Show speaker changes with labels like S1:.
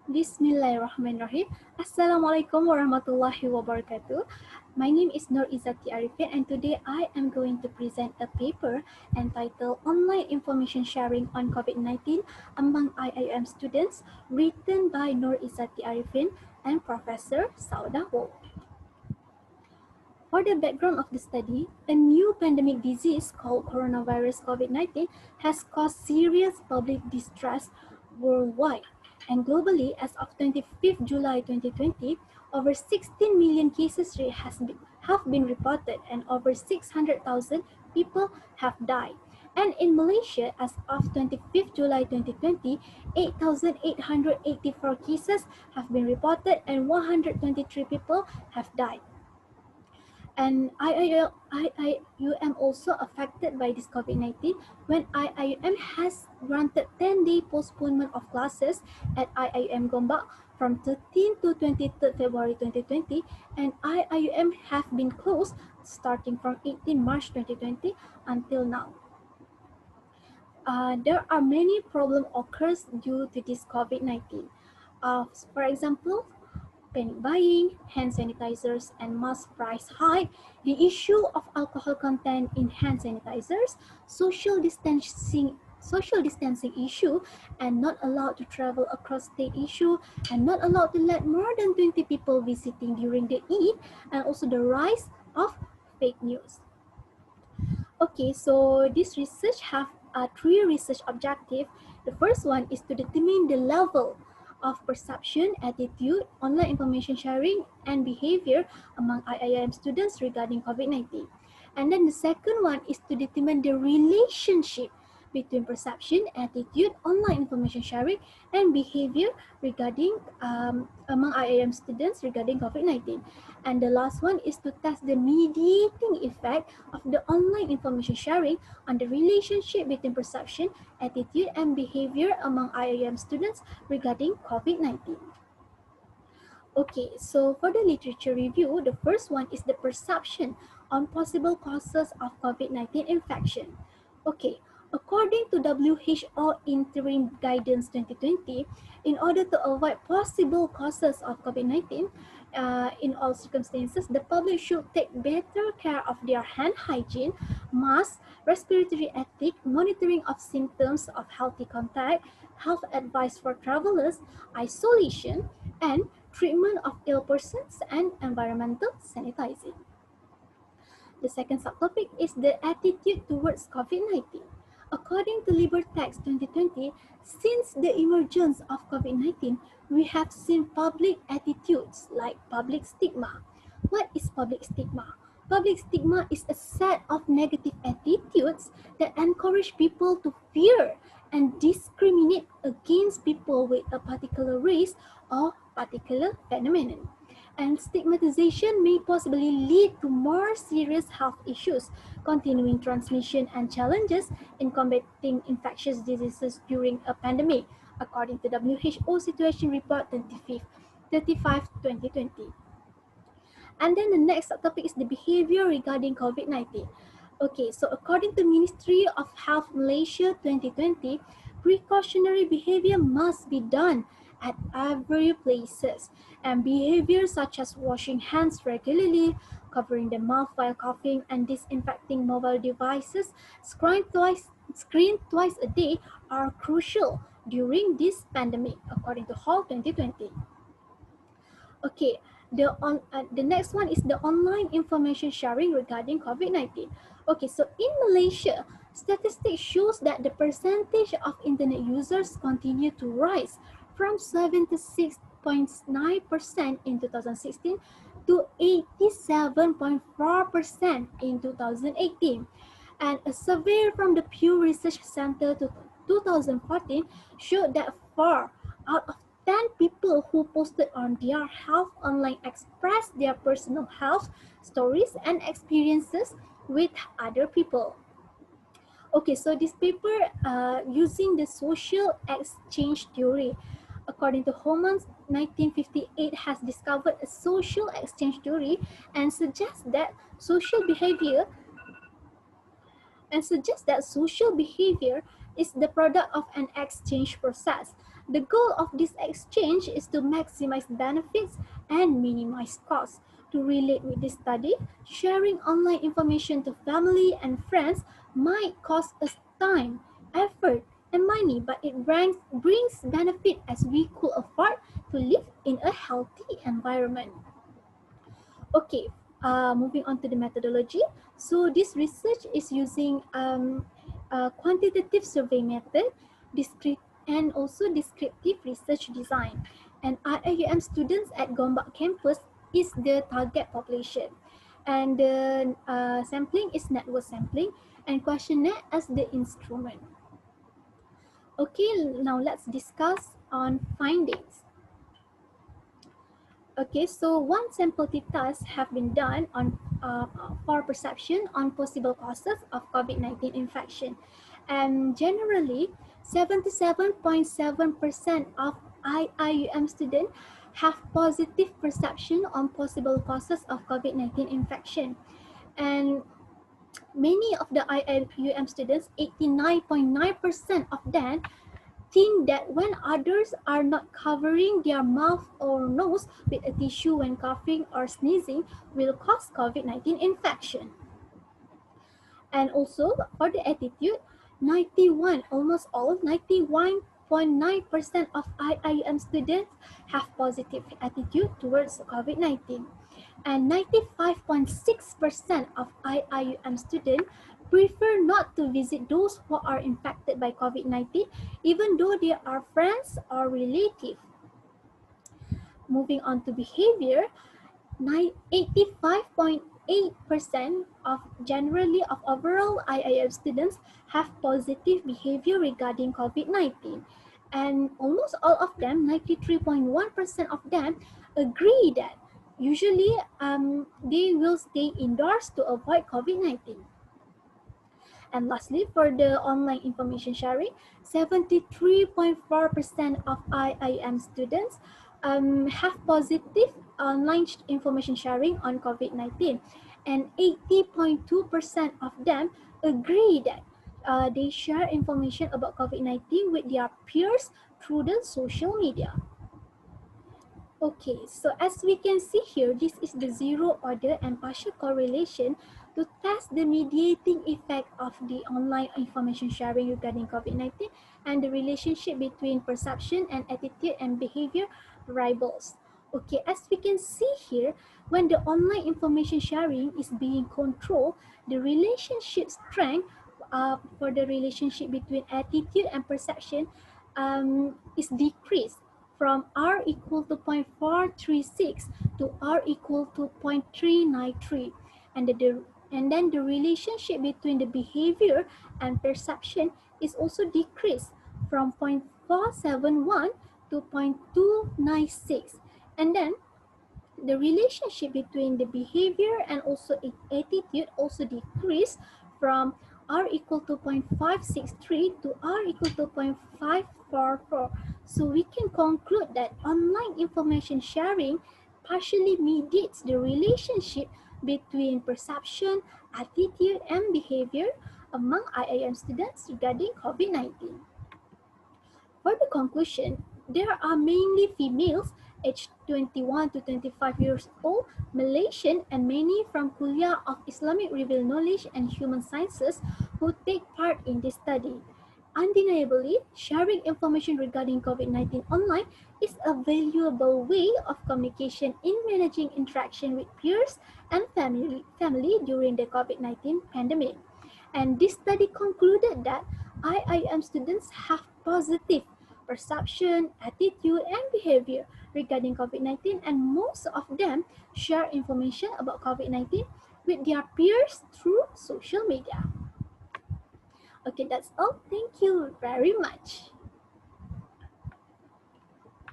S1: Bismillahirrahmanirrahim. Assalamualaikum warahmatullahi wabarakatuh. My name is Izzati Ariffin, and today I am going to present a paper entitled Online Information Sharing on COVID-19 among IIUM students, written by Izzati Ariffin and Professor Saodah. For the background of the study, a new pandemic disease called coronavirus COVID-19 has caused serious public distress worldwide. And globally, as of 25th July 2020, over 16 million cases have been reported and over 600,000 people have died. And in Malaysia, as of 25th July 2020, 8,884 cases have been reported and 123 people have died. And IIUM also affected by this COVID-19 when IIUM has granted 10-day postponement of classes at IIUM Gombak from 13 to 23rd February 2020, and IIUM have been closed starting from 18 March 2020 until now. There are many problems occurs due to this COVID-19. For example, panic buying, hand sanitizers, and mask price hike, the issue of alcohol content in hand sanitizers, social distancing issue, and not allowed to travel across state issue, and not allowed to let more than 20 people visiting during the Eid, and also the rise of fake news. Okay, so this research have three research objectives. The first one is to determine the level of perception, attitude, online information sharing, and behavior among IIM students regarding COVID-19. And then the second one is to determine the relationship between perception, attitude, online information sharing, and behavior regarding among IIM students regarding COVID-19. And the last one is to test the mediating effect of the online information sharing on the relationship between perception, attitude, and behavior among IIM students regarding COVID-19. Okay, so for the literature review, the first one is the perception on possible causes of COVID-19 infection. Okay, according to WHO Interim Guidance 2020, in order to avoid possible causes of COVID-19, in all circumstances, the public should take better care of their hand hygiene, mask, respiratory etiquette, monitoring of symptoms of healthy contact, health advice for travelers, isolation, and treatment of ill persons, and environmental sanitizing. The second subtopic is the attitude towards COVID-19. According to LiberText 2020, since the emergence of COVID-19, we have seen public attitudes like public stigma. What is public stigma? Public stigma is a set of negative attitudes that encourage people to fear and discriminate against people with a particular race or particular phenomenon. And stigmatization may possibly lead to more serious health issues, continuing transmission, and challenges in combating infectious diseases during a pandemic, according to WHO Situation Report 35, 2020. And then the next topic is the behavior regarding COVID-19. Okay, so according to Ministry of Health Malaysia 2020, precautionary behavior must be done at every places, and behavior such as washing hands regularly, covering the mouth while coughing, and disinfecting mobile devices screened twice a day are crucial during this pandemic, according to Hall 2020. Okay, the next one is the online information sharing regarding COVID-19. Okay, so in Malaysia, statistics shows that the percentage of internet users continue to rise from 76.9% in 2016 to 87.4% in 2018. And a survey from the Pew Research Center to 2014 showed that 4 out of 10 people who posted on their health online expressed their personal health stories and experiences with other people. Okay, so this paper using the social exchange theory. According to Homans, 1958 has discovered a social exchange theory and suggests that social behavior is the product of an exchange process. The goal of this exchange is to maximize benefits and minimize costs. To relate with this study, sharing online information to family and friends might cost us time, effort, and money, but it brings benefit as we could afford to live in a healthy environment. Okay, moving on to the methodology. So this research is using a quantitative survey method, and also descriptive research design. And IIUM students at Gombak campus is the target population. And the sampling is network sampling and questionnaire as the instrument. Okay, now let's discuss on findings. Okay, so one sample t-test have been done on for perception on possible causes of COVID-19 infection. And generally, 77.7% of IIUM students have positive perception on possible causes of COVID-19 infection. And many of the IIUM students, 89.9% of them, think that when others are not covering their mouth or nose with a tissue when coughing or sneezing will cause COVID-19 infection. And also for the attitude, 91% of IIM students have positive attitude towards COVID-19. And 95.6% of IIUM students prefer not to visit those who are infected by COVID-19 even though they are friends or relatives. Moving on to behavior, 85.8% of overall IIM students have positive behavior regarding COVID-19. And almost all of them, 93.1% of them, agree that usually they will stay indoors to avoid COVID-19. And lastly, for the online information sharing, 73.4% of IIM students have positive online information sharing on COVID-19. And 80.2% of them agree that they share information about COVID-19 with their peers through the social media. Okay, so as we can see here, this is the zero order and partial correlation to test the mediating effect of the online information sharing regarding COVID-19 and the relationship between perception and attitude and behavior variables. Okay, as we can see here, when the online information sharing is being controlled, the relationship strength for the relationship between attitude and perception is decreased from R equal to 0.436 to R equal to 0.393. And then the relationship between the behavior and perception is also decreased from 0.471 to 0.296. And then the relationship between the behavior and also attitude also decrease from R equal to 0.563 to R equal to 0.544. So we can conclude that online information sharing partially mediates the relationship between perception, attitude, and behavior among IIM students regarding COVID-19. For the conclusion, there are mainly females aged 21 to 25 years old, Malaysian, and many from Kuliah of Islamic Revealed Knowledge and Human Sciences who take part in this study. Undeniably, sharing information regarding COVID-19 online is a valuable way of communication in managing interaction with peers and family during the COVID-19 pandemic. And this study concluded that IIM students have positive perception, attitude, and behavior regarding COVID-19, and most of them share information about COVID-19 with their peers through social media. Okay, that's all. Thank you very much.